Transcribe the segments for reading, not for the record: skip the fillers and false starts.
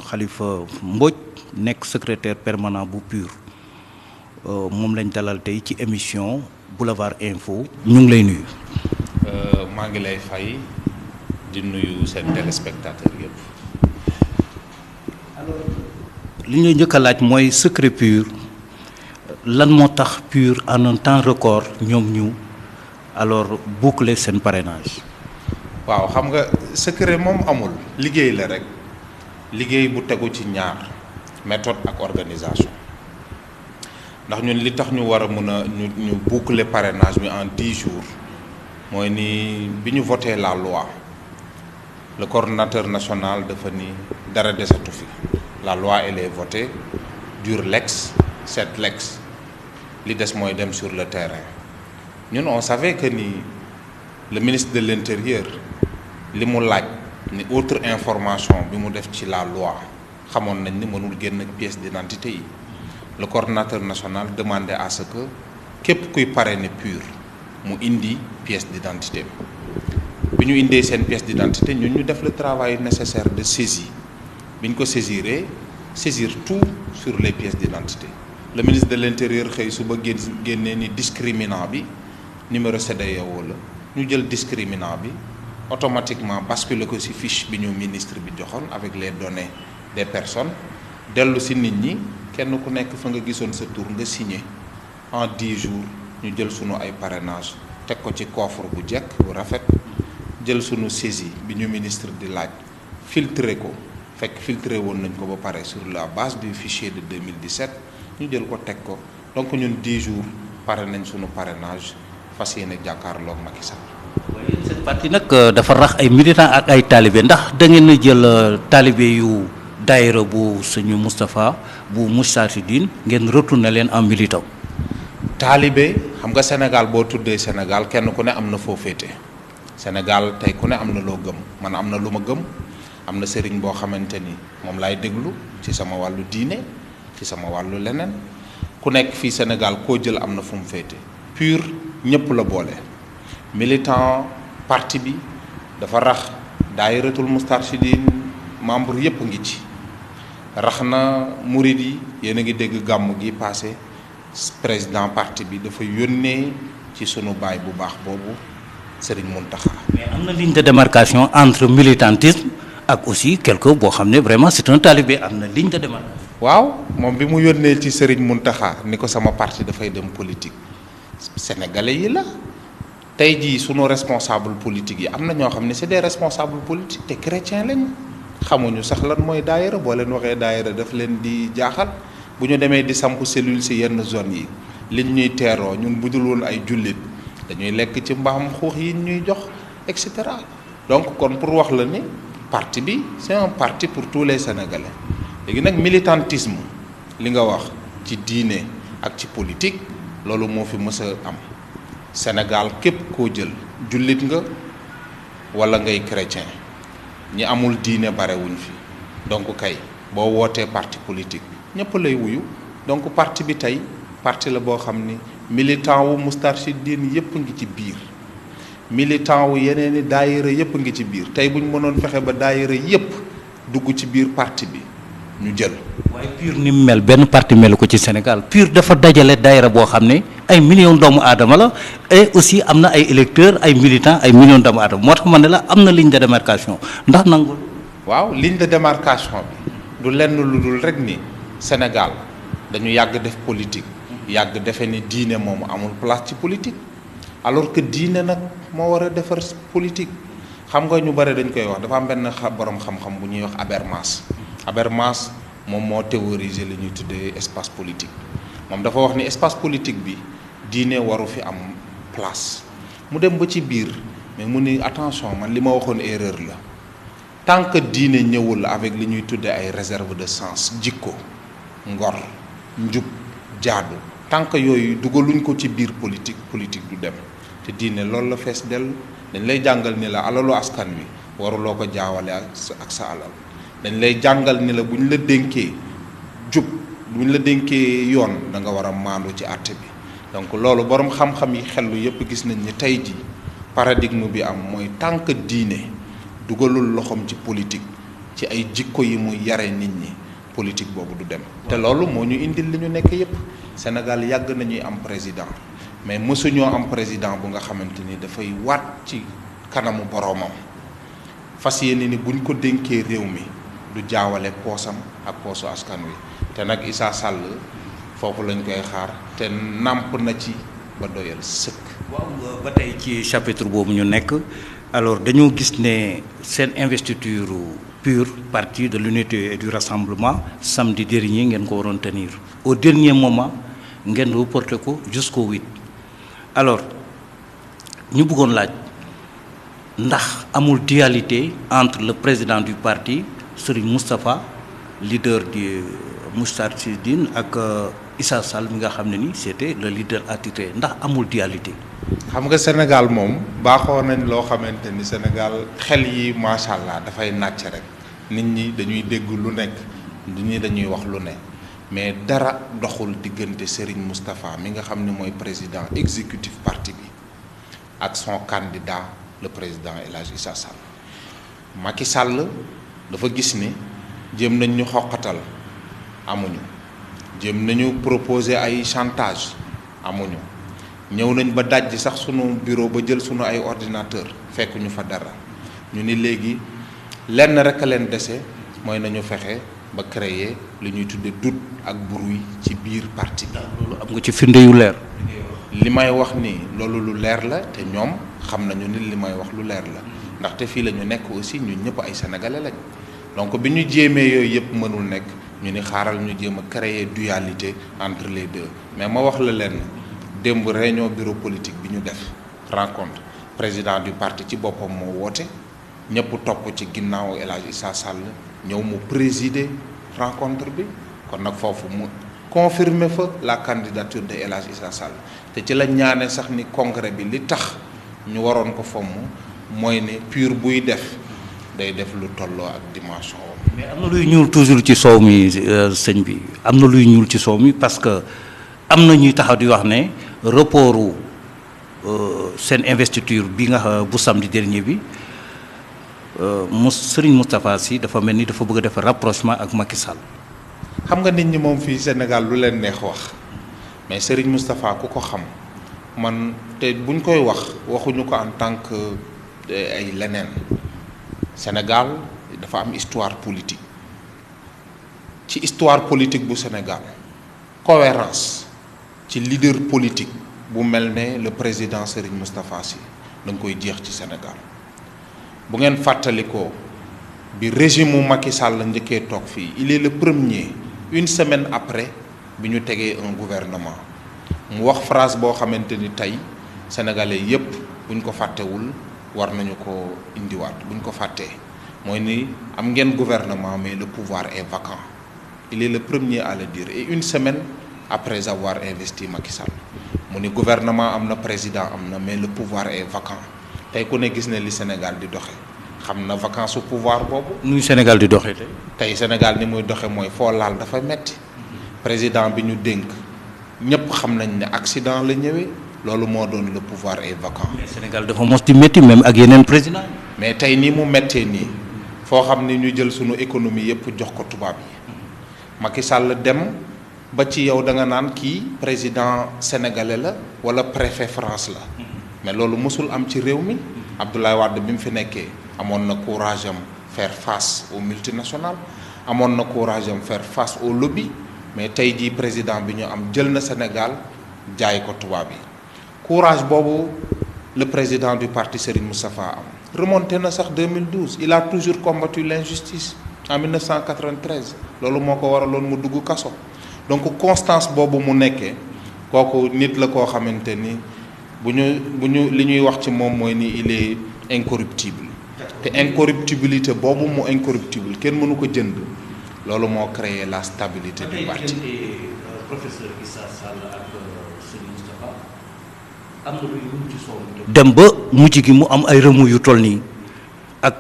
Khalifa Mbodj nekk secrétaire permanent bu PUR moom lañ dalal tey ci émission Boulevard Info ñu ngi lay nuyu. maa ngi lay fay di nuyu seen téléspectateur yëpp. alors li ñuy njëkk a laaj mooy secret PUR lan moo tax PUR en un temps record ñoom ñu alors boucler seen parrainage. waaw xam nga secret moom amul liggéey la rek liggéey bu tegu ci ñaar méthode ak organisation ndax ñun li tax ñu war a mën a ñu boucler parrainage bi en 10 jours mooy ni bi ñu voté la loi le coordonnateur national dafa ni dara desatu fi la loi elle est votée dure lex sed lex li des mooy dem sur le terrain ñun on savait que ni le ministre de l'intérieur li mu laaj ni autre information bi mu def ci la loi xamoon nañ ni mënul génn ak pièce d'identité yi le coordonnateur national demandait à ce que képp kuy parrainer PUR mu indi pièce d'identité bi ñu indee seen pièce d'identité ñun ñu def le travail nécessaire de saisie bi ñu ko saisir tout sur les pièces d'identité le ministre de l'intérieur xëy suba génnee ni discriminant bi numéro CEDEAO la ñu jël discriminant bi automatiquement basculer ko ci fiche bi ñu ministre bi joxoon avec les données des personnes dellu ci nit ñi kenn ku nekk fa nga gisoon sa tour nga signé en 10 jours ñu jël sunu ay parrainage teg ko ci coffre bu jekk bu rafet jël sunu saisie bi ñu ministre di laaj filtré ko fekk filtré woon nañ ko ba pare sur la base du fichier de 2017 ñu jël ko teg ko donc ñun 10 jours pare nañ sunu parrainage fas yéene jàkkaarloog Macky Sall. waaye yéen seen parti nag dafa rax ay militants ak ay talibé ndax da ngeen a jël talibé yu daayira bu suñu Moustapha bu Moustarchidine ngeen retourné leen en militant. talibé xam nga Sénégal boo tuddee Sénégal kenn ku ne am na foo féete Sénégal tey ku ne am na loo gëm man am na lu ma gëm am na sëriñ boo xamante ni moom laay déglu ci sama wàllu diine ci sama wàllu leneen ku nekk fii Sénégal koo jël am na fu mu féete PUR ñëpp la boole militant parti bi dafa rax daayiratul Moustarchidine membre yëpp ngi ci rax na murid yi yéen a ngi dégg gàmm gi passé président parti bi dafa yónnee ci sunu baay bu baax boobu Serigne Mountakha. mais am na ligne de démarcation entre militantisme ak aussi quelque boo xam ne vraiment c'est un talibé am na ligne de démarcation. waaw moom bi mu yónnee ci Serigne Mountakha ni ko sama parti dafay dem politique sénégalais yi la tey jii sunu responsable politique yi am na ñoo xam ne c'est des responsables politiques te chrétiens lañu xamuñu sax lan mooy daayira boo leen waxee daayira daf leen di jaaxal bu ñu demee di samp cellule ci yenn zone yi liñ ñuy teeroo ñun bu dul woon ay jullit dañuy lekk ci mbaam xuux yi ñuy jox et cetera donc kon pour wax la ni parti bi c'est un parti pour tous les Sénégalais léegi nag militantisme li nga wax ci diine ak ci politique loolu moo fi mës a am Sénégal képp koo jël jullit nga walla ngay chrétien ñi amul diine barewuñ fi donc kay boo wootee parti politique ñëpp lay wuyu donc parti bi tey parti la boo xam ni militant wu Moustarchidine yëpp ngi ci biir militant wu yeneen i daayira yëpp ngi ci biir tey bu ñu mënoon fexe ba daayira yëpp dugg ci biir parti bi ñu jël. waaye PUR ni mu mel benn parti melu ko ci Sénégal PUR dafa dajale daayira boo xam ne ay millions doomu aadama la et aussi am na ay électeurs ay militants ay millions doomu aadama moo tax ma ne la am na ligne de démarcation ndax nangul. waaw ligne de démarcation bi du lenn lu dul rek ni Sénégal dañu yàgg def politique yàgg defe ni diine moomu amul place ci politique alors que diine nag moo war a defar politique xam nga ñu bare dañ koy wax dafa am benn borom xam-xam bu ñuy wax Habermas moom moo théoriser li ñuy tuddee espace politique moom dafa wax ni espace politique bi diine waru fi am place mu dem ba ci biir mais mu ni attention man li ma waxoon erreur la tant que diine ñëwul avec li ñuy tuddee ay réserve de sens jikko ngor njub jaadu tant que yooyu dugaluñ ko ci biir politique du dem te diine loolu la fees dell dañ lay jàngal ni la alalu askan wi waruloo ko jaawale ak sa alal dañ lay jàngal ni la bu ñu la dénkee jub bu ñu la dénkee yoon da nga war a maandu ci àtte bi donc loolu borom xam-xam yi xellu yépp gis nañ ni tey ji paradigme bi am mooy tant que diine dugalul loxoom ci politique ci ay jikko yi muy yare nit ñi politique boobu du dem. te loolu moo ñu indil li ñu nekk yépp Sénégal yàgg nañuy am président mais mësuñoo am président bu nga xamante ni dafay waat ci kanamu boroomam fas yéene ni buñ ko dénkee réew mi du jaawale poosam ak poosu askan wi te nag Issa Sall foofu lañ koy xaar te nàmp na ci ba doyal sëkk. waaw ba tey ci chapitre boobu ñu nekk alors dañoo gis ne seen investiture PUR parti de l'unité et du rassemblement samedi dernier ngeen ko waroon tenir au dernier moment ngeen reporté ko jusqu'au 8 alors ñu bëggoon laaj ndax amul dualité entre le président du parti Serigne Moustapha leader du Moustarchidine ak Issa Sall mi nga xam ne ni c'était le leader attitré ndax amul dualité. xam nga Sénégal moom baaxoo nañ loo xamante ni Sénégal xel yi macha allah dafay nàcc rek nit ñi dañuy dégg lu nekk nit ñi dañuy wax lu ne mais dara doxul diggante Serigne Moustapha mi nga xam ne mooy président exécutif parti bi ak son candidat le président El Hadj Issa Sall. Macky Sall dafa gis ni jéem nañ ñu xoqatal amuñu jéem nañu proposer ay chantage amuñu. ñëw nañ ba dajji sax sunu bureau ba jël sunu ay ordinateur fekk ñu fa dara ñu ni léegi lenn rek a leen dese mooy nañu fexe ba créer li ñuy tudde doute ak bruit ci biir parti bi. loolu am nga ci firnde yu leer. li may wax ni loolu lu leer la te ñoom xam nañu ni li may wax lu leer la ndaxte fii la ñu nekk aussi ñun ñëpp ay sénégalais lañ donc bi ñu jéemee yooyu yëpp mënul nekk ñu ni xaaral ñu jéem a créer dualité entre les deux mais ma wax la leen. démb réunion bureau politique bi ñu def rencontre président du parti ci boppam moo woote ñëpp topp ci ginnaaw El Hadj Issa Sall ñëw mu présider rencontre bi kon nag foofu mu confirmer fa la candidature de El Hadj Issa Sall te ci la ñaane sax ni congrès bi li tax ñu waroon ko fomm mooy ne PUR buy def day def lu tolloo ak dimension woon. mais am na luy ñuul toujours ci soow mi sëñ bi am na luy ñuul ci soow mi parce que am na ñuy taxaw di wax ne reportu seen investiture bi nga bu samedi dernier bi Serigne Moustapha Sy dafa mel ni dafa bëgg a def rapprochement ak Macky Sall. xam nga nit ñi moom fii Sénégal lu leen neex wax mais Serigne Moustapha ku ko xam man te buñ koy wax waxuñu ko en tant que ay leneen Sénégal dafa am histoire politique ci histoire politique bu Sénégal cohérence ci leader politique bu mel ne le président Serigne Moustapha Sy da nga koy jeex ci Sénégal bu ngeen fàttalikoo bi régime mu Macky Sall njëkkee toog fii il est le premier une semaine après bi ñu tegee un gouvernement mu wax phrase boo xamante ni tey sénégalais yépp buñ ko fàttewul war nañu ko indiwaat buñ ko fàttee mooy ni am ngeen gouvernement mais le pouvoir est vacant il est le premier à le dire et une semaine après avoir investi Macky Sall mu ni gouvernement am na président am na mais le pouvoir est vacant tey ku ne gis ne li Sénégal di doxe xam na vacance su pouvoir boobu. nuy Sénégal di doxee tey. tey Sénégal ni muy doxe mooy foo laal dafa metti président bi ñu dénk ñëpp xam nañ ne accident la ñëwee loolu moo doon le pouvoir est vacant. mais Sénégal dafa mos di métti même ak yeneen président. mais tey nii mu méttee nii foo xam ni ñu jël sunu économie yëpp jox ko tubaab yi Macky Sall dem. ba ci yow da nga naan kii président sénégalais la wala préfet France la mais loolu mësul am ci réew mi Abdoulaye Wade bi mu fi nekkee amoon na courage am faire face aux multinationales amoon na courage am faire face au lobby mais tey jii président bi ñu am jël na Sénégal jaay ko tubaab yi courage boobu le président du parti Serigne Moustapha am remonté na sax 2012 il a toujours combattu l'injustice en 1993 loolu moo ko waraloon mu dugg kaso donc constance boobu mu nekkee kooku nit la koo xamante ni bu ñu li ñuy wax ci moom mooy ni il est incorruptible te incorruptibilité boobu mu incorruptible kenn mënu ko jënd loolu moo créé la stabilité du parti. professeur Issa Sall ak Serigne Moustapha am na luy ñuul ci soow mi dem ba mujj gi mu am ay remous yu toll nii ak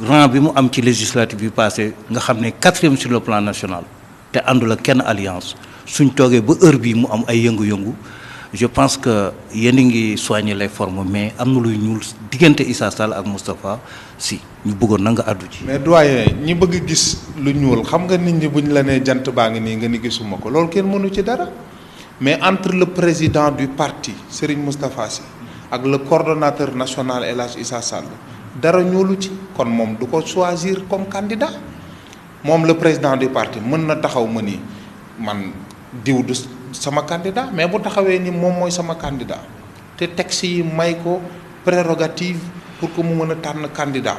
rang bi mu am ci législative bi passé nga xam ne 4e sur le plan national te àndul ak kenn alliance suñ toogee ba heure bii mu am ay yëngu-yëngu je pense que yéen a ngi soigner les formes mais am na luy ñuul diggante Issa Sall ak Moustapha Sy ñu bëggoon na nga àddu ci. mais doyen ñi bëgg gis lu ñuul xam nga nit ñi buñ la nee jant baa ngi nii nga ni gisuma ko loolu kenn mënu ci dara mais entre le président du parti Serigne Moustapha Sy ak le coordonnateur national El Hadj Issa Sall dara ñuulu ci kon moom du ko choisir comme candidat moom le président du parti mën na taxaw ma ni man diw du sama candidat mais bu taxawee ni moom mooy sama candidat te texte yi may ko prérogative pour que mu mën a tànn candidat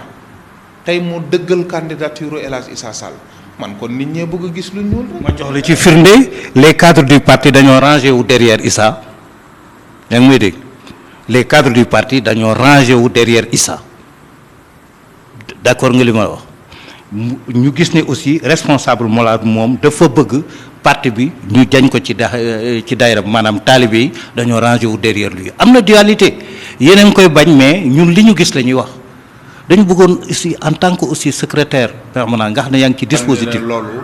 tey mu dëggal candidature El Hadj Issa Sall man kon nit ñee bëgg a gis lu ñuul rek. ma jox la ci firnde les cadres du parti dañoo rangé wu derrière Issa yaa ngi may dégg les cadres du parti dañoo rangé wu derrière Issa d'accord nga li ma wax ñu gis ne aussi responsable moral moom dafa bëgg parti bi ñu jañ ko ci daayira maanaam taalibe yi dañoo rangé wu derrière lui am na dualité yéen a ngi koy bañ mais ñun li ñu gis la ñuy wax dañu bëggoon aussi en tant que aussi secrétaire permanent nga xam ne yaa ngi ci dispositif. loolu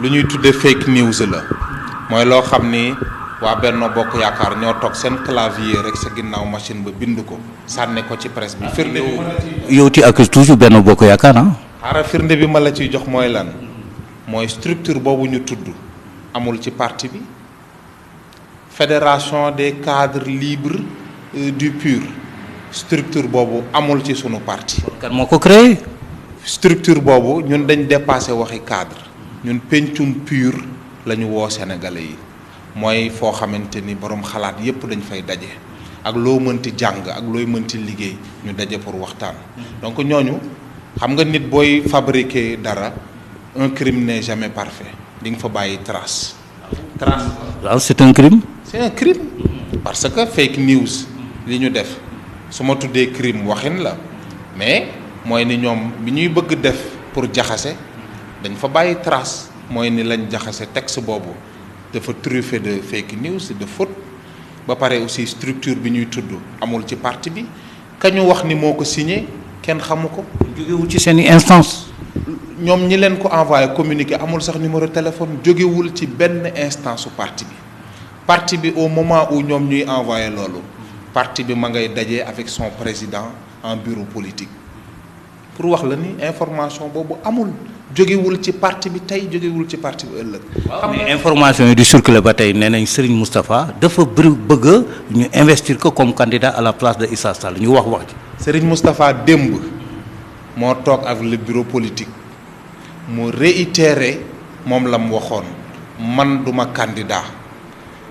lu ñuy tuddee fake news la mooy loo xam ni waa Benno Bokk Yaakaar ñoo toog seen clavier rek sa ginnaaw machine ba bind ko sànne ko ci presse bi. firnde bi yow ti accuse toujours Benno Bokk Yaakaar ah. xaaral firnde bi ma la ciy jox mooy lan mooy structure boobu ñu tudd amul ci parti bi fédération des cadres libres du PUR structure boobu amul ci sunu parti. kan moo ko créé. structure boobu ñun dañ dépassé waxi cadre ñun pencum PUR la ñu woo sénégalais yi mooy foo xamante ni borom xalaat yépp dañ fay daje ak loo mënti jàng ak looy mënti liggéey ñu daje pour waxtaan donc ñooñu. xam nga nit booy fabriquer dara un crime n'est jamais parfait di nga fa bàyyi trace. waaw c'est un crime. c'est un crime parce que fake news li ñu def su ma tuddee crime waxin la mais mooy ni ñoom bi ñuy bëgg def pour jaxase dañ fa bàyyi trace mooy ni lañ jaxase texte boobu dafa truffé de fake news de faute ba pare aussi structure bi ñuy tudd amul ci parti bi ka ñu wax ni moo ko signé. kenn xamu ko. jógewul ci seen i instance. ñoom ñi leen ko envoyé communiqué amul sax numéro téléphone jógewul ci benn instance su parti bi parti bi au moment où ñoom ñuy envoyé loolu parti bi ma ngay daje avec son président en bureau politique pour wax la ni information boobu amul jógewul ci parti bi tey jógewul ci parti bi ëllëg. xam nga information yi di circuler ba tey nee nañ Serigne Moustapha dafa bëgg ñu investir ko comme candidat à la place de Issa Sall ñu wax ci. Serigne Moustapha démb moo toog ak le bureau politique mu réitéré moom la mu waxoon man duma candidat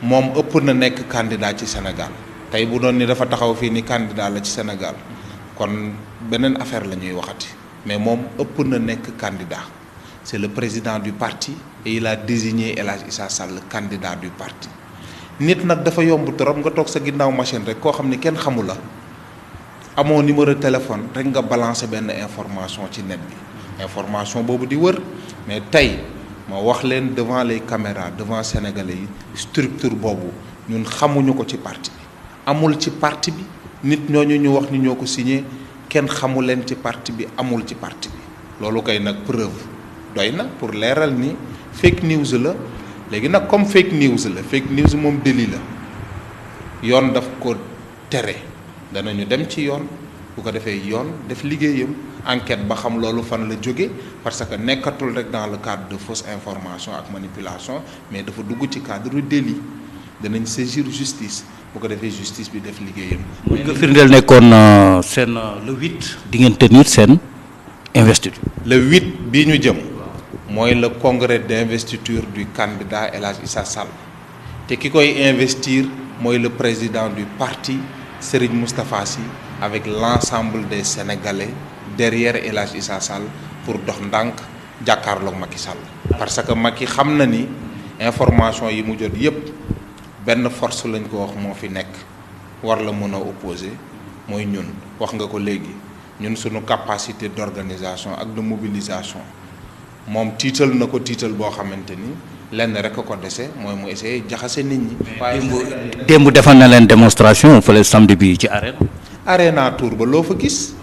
moom ëpp na nekk candidat ci Sénégal tey bu doon ni dafa taxaw fii ni candidat la ci Sénégal kon beneen affaire la ñuy waxati mais moom ëpp na nekk candidat c'est le président du parti et il a désigné El Hadj Issa Sall candidat du parti nit nag dafa yomb trop nga toog sa ginnaaw machine rek koo xam ni kenn xamu la amoo numéro téléphone rek nga balancer benn information ci net bi information boobu di wër mais tey ma wax leen devant les caméras devant sénégalais yi structure boobu ñun xamuñu ko ci parti bi amul ci parti bi nit ñooñu ñu wax ni ñoo ko signé kenn xamu leen ci parti bi amul ci parti bi loolu kay nag preuve doy na pour leeral ni fake news la léegi nag comme fake news moom délit la yoon daf ko tere danañu dem ci yoon bu ko defee yoon def liggéeyam enquête ba xam loolu fan la jóge parce que nekkatul rek dans le cadre de fausse information ak manipulation mais dafa dugg ci cadre délit danañ saisir justice bu ko defee justice bi def liggéeyam. bu nga firndeel nekkoon seen le 8 di ngeen tenir seen investiture. le 8 bii ñu jëm mooy le congrès d'investiture du candidat El Hadj Issa Sall te ki koy investir mooy le président du parti Serigne Moustapha Sy avec l'ensemble des Sénégalais derrière El Hadj Issa Sall pour dox ndànk jàkkaarloog Macky Sall. parce que Macky xam na ni information yi mu jot yépp benn force lañ ko wax moo fi nekk war la mën a opposer mooy ñun wax nga ko léegi ñun suñu capacité d'organisation ak de mobilisation moom tiital na ko tiital boo xamante ni lenn rek a ko dese mooy mu essayer jaxase nit ñi. waaye démb defal na leen démonstration fële samedi bi ci arène. Arena Tour ba loo fa gis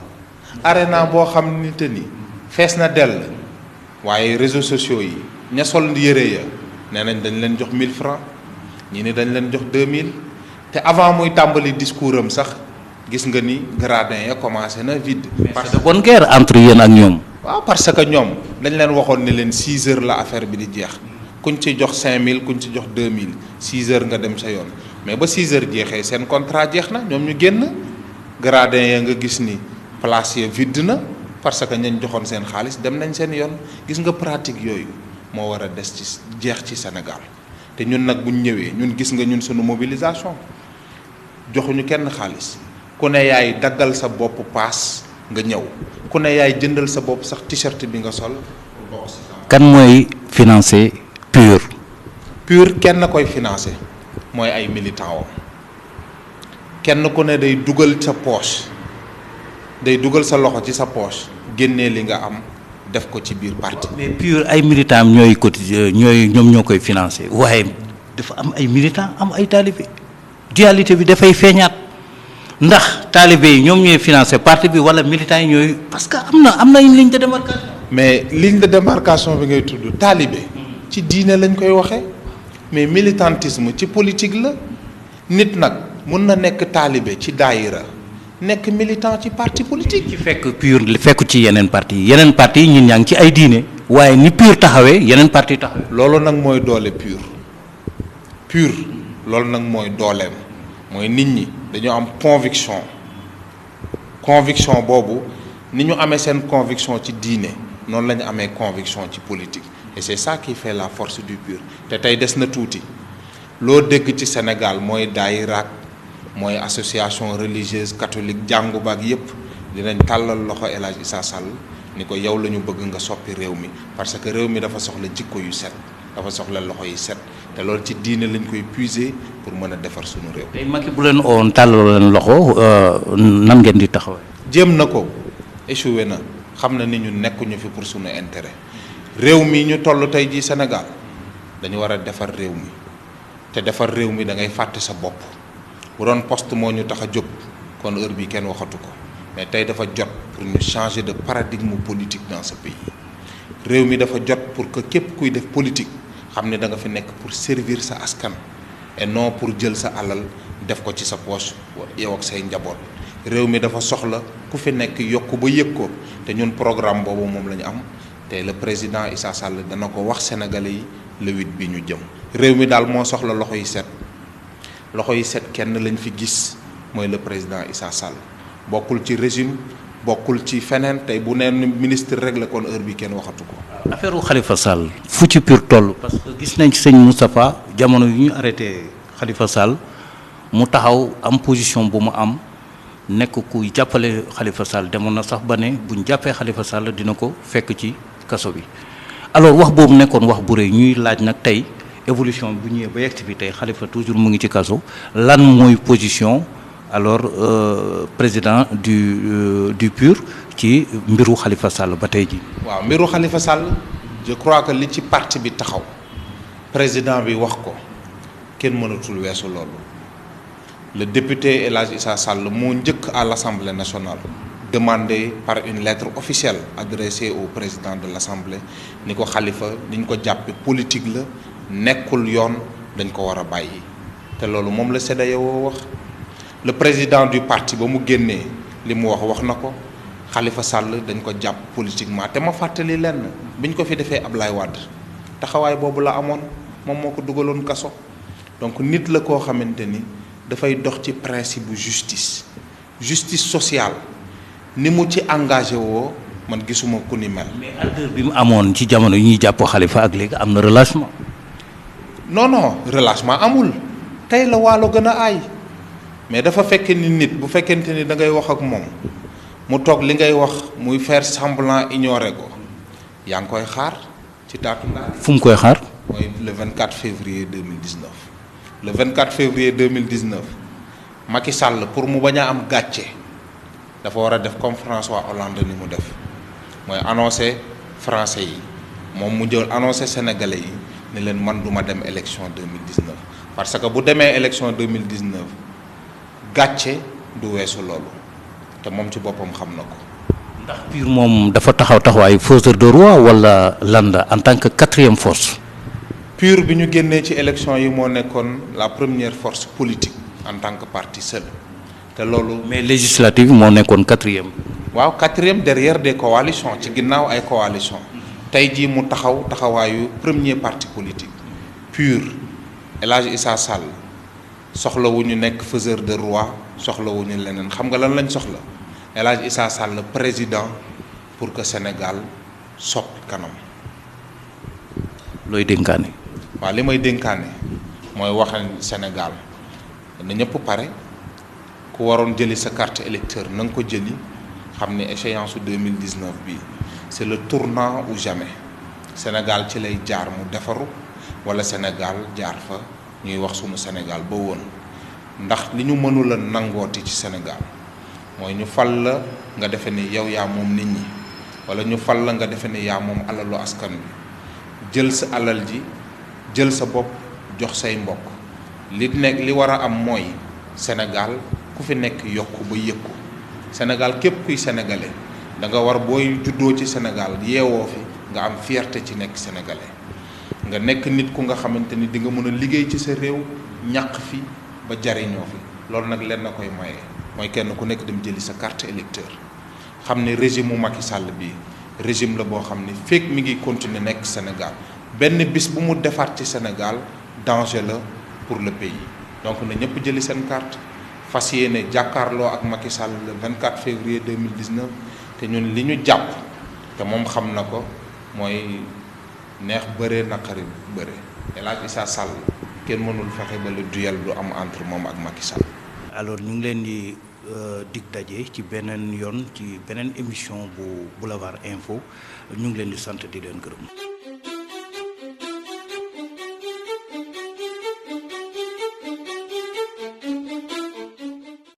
arena boo xam ni te ni fees na dell waaye réseaux sociaux yi ña sol yére ya nee nañ dañ leen jox 1000 francs ñi ni dañ leen jox 2000 te avant muy tàmbali discours am sax gis nga ni gradin ya commencé na vide. parce que bonne guerre entre yéen ak ñoom. waaw parce que ñoom dañ leen waxoon ne leen 6 heures la affaire bi di jeex kuñ ci jox 5000 kuñ ci jox 2000 6 heures nga dem sa yoon mais ba 6 heures jeexee seen contrat jeex na ñoom ñu génn gradin ya nga gis ni place ya vide na parce que ñañ joxoon seen xaalis dem nañ seen yoon gis nga pratique yooyu moo war a des ci jeex ci Sénégal te ñun nag buñ ñëwee ñun gis nga ñun sunu mobilisation joxuñu kenn xaalis ku ne yaay daggal sa bopp paas nga ñëw ku ne yaay jëndal sa bopp sax t-shirt bi nga sol. kan mooy financer PUR. PUR kenn koy financer mooy ay militant wam kenn ku ne day dugal sa poche day dugal sa loxo ci sa poche génnee li nga am def ko ci biir parti. mais PUR ay militants am ñooy cotiser ñoom ñoo koy financer waaye dafa am ay militants am ay talibé dualité bi dafay feeñaat ndax talibé yi ñoom ñooy financer parti bi wala militants yi ñooy parce que am na une ligne de démarcation. mais ligne de démarcation bi ngay tudd talibé ci diine lañ koy waxee mais militantisme ci politique la nit nag mun na nekk talibé ci daayira nekk militant ci parti politique. ci fekk PUR fekku ci yeneen parti yi ñun ñaa ngi ci ay diine waaye ni PUR taxawee yeneen parti taxawee. loolu nag mooy doole PUR loolu nag mooy dooleem mooy nit ñi dañoo am conviction boobu ni ñu amee seen conviction ci diine noonu la ñu amee conviction ci politique et c'est ça qui fait la force du PUR te tey des na tuuti loo dégg ci Sénégal mooy daayira mooy association religieuse catholique jàngu baag yépp dinañ tàllal loxo El Hadj Issa Sall ni ko yow la ñu bëgg nga soppi réew mi parce que réew mi dafa soxla jikko yu set dafa soxla loxo yi set te loolu ci diine lañ koy puiser pour mën a defar suñu réew. tey Macky bu leen oon tàllal leen loxo nan ngeen di taxawee. jéem na ko échoué na xam na ni ñu nekkuñu fi pour suñu intérêt réew mi ñu toll tey jii Sénégal dañu war a defar réew mi te defar réew mi da ngay fàtte sa bopp. bu doon poste moo ñu tax a jóg kon heure bi kenn waxatu ko mais tey dafa jot pour ñu changer de paradigme politique dans ce pays réew mi dafa jot pour que képp kuy def politique xam ne da nga fi nekk pour servir sa askan et non pour jël sa alal def ko ci sa poche yow ak say njaboot réew mi dafa soxla ku fi nekk yokk ba yëg ko te ñun programme boobu moom la ñu am te le président Issa Sall dana ko wax sénégalais yi le 8 bi ñu jëm réew mi daal moo soxla loxo yi set. loxo yi set kenn lañ fi gis mooy le président Issa Sall bokkul ci régime bokkul ci feneen tey bu neen ministre rek la kon heure bi kenn waxatu ko. affaire u Khalifa Sall fu ci PUR toll parce que gis nañ ci sëñ Moustapha jamono yu ñu arrêté Khalifa Sall mu taxaw am position bu mu am nekk kuy jàppale Khalifa Sall demoon na sax ba ne buñ jàppee Khalifa Sall dina ko fekk ci kaso bi alors wax boobu nekkoon wax bu rëy ñuy laaj nag tey. évolution bu ñëwee ba yegg bi tey Khalifa toujours mu ngi ci kaso lan mooy position alors président du PUR ci mbiru Khalifa Sall ba tey ji waaw mbiru Khalifa Sall je crois que li ci parti bi taxaw président bi wax ko kenn mënatul weesu loolu le député El Hadj Issa Sall moo njëkk à l'Assemblée nationale demandé par une lettre officielle adressée au président de l'Assemblée ni ko Khalifa niñ ko jàppe politique la nekkul yoon dañ ko war a bàyyi te loolu moom la CEDEAO wax le président du parti ba mu génnee li mu wax na ko Khalifa Sall dañ ko jàpp politiquement te ma fàttali lenn biñ ko fi defee Ablaye Wade taxawaay boobu la amoon moom moo ko dugaloon kaso donc nit la koo xamante ni dafay dox ci principe bu justice sociale ni mu ci engagé woo man gisuma ku ni mel. mais ardeur bi mu amoon ci jamono yi ñuy jàpp Khalifa ak léegi am na relâchement. non relâchement amul tey la waalo gën a aay mais dafa fekk ni nit bu fekkente ni da ngay wax ak moom mu toog li ngay wax muy faire semblant ignorer ko yaa ngi koy xaar ci taatu ndaar. fu mu koy xaar. mooy le 24 février 2019 le 24 février 2019 Macky Sall pour mu bañ a am gàcce dafa war a def comme François Hollande ni mu def mooy annoncé français yi moom mu jël annoncé sénégalais yi. ne leen man duma dem élection 2019 parce que bu demee élection 2019 gàcce du weesu loolu te moom ci boppam xam na ko. ndax PUR moom dafa taxawaayu faiseur de roi wala lan la en tant que quatrième force. PUR bi ñu génnee ci élection yi moo nekkoon la première force politique en tant que parti seul te loolu. mais législative moo nekkoon 4e. waaw 4e derrière des coalitions ci ginnaaw ay coalition tey jii mu taxawaayu premier parti politique PUR El Hadj Issa Sall soxlawuñu nekk faiseur de roi soxlawuñu leneen xam nga lan lañ soxla El Hadj Issa Sall président pour que Sénégal soppi kanam. looy dénkaane. waaw li may dénkaane mooy wax Sénégal na ñëpp pare ku waroon jëli sa carte électeur na nga ko jëli xam ne échéance su 2019 bii c'est le tournant ou jamais Sénégal ci lay jaar mu defaru wala Sénégal jaar fa ñuy wax sunu Sénégal ba woon ndax li ñu mënula nangooti ci Sénégal mooy ñu fal la nga defe ni yow yaa moom nit ñi wala ñu fal la nga defe ni yaa moom alalu askan bi jël sa alal ji jël sa bopp jox say mbokk li war a am mooy Sénégal ku fi nekk yokku ba yëkku Sénégal képp kuy sénégalais da nga war booy juddoo ci Sénégal yeewoo fi nga am fierté ci nekk sénégalais nga nekk nit ku nga xamante ni di nga mën a liggéey ci sa réew ñàq fi ba jariñoo fi loolu nag leen na koy maye mooy kenn ku nekk dem jëli sa carte électeur xam ne régime mu Macky Sall bi régime la boo xam ne fekk mi ngi continuer nekk Sénégal benn bis bu mu defaat ci Sénégal danger la pour le pays donc na ñëpp jëli seen carte fas yéene jàkkaarloo ak Macky Sall le 24 février 2019 te ñun li ñu jàpp te moom xam na ko mooy neex bëre naqari bëre El Hadj Issa Sall kenn mënul fexe ba le duel du am entre moom ak Macky Sall. alors ñu ngi leen di dig daje ci beneen yoon ci beneen émission bu Boulevard Info ñu ngi leen di sant di leen gërëm.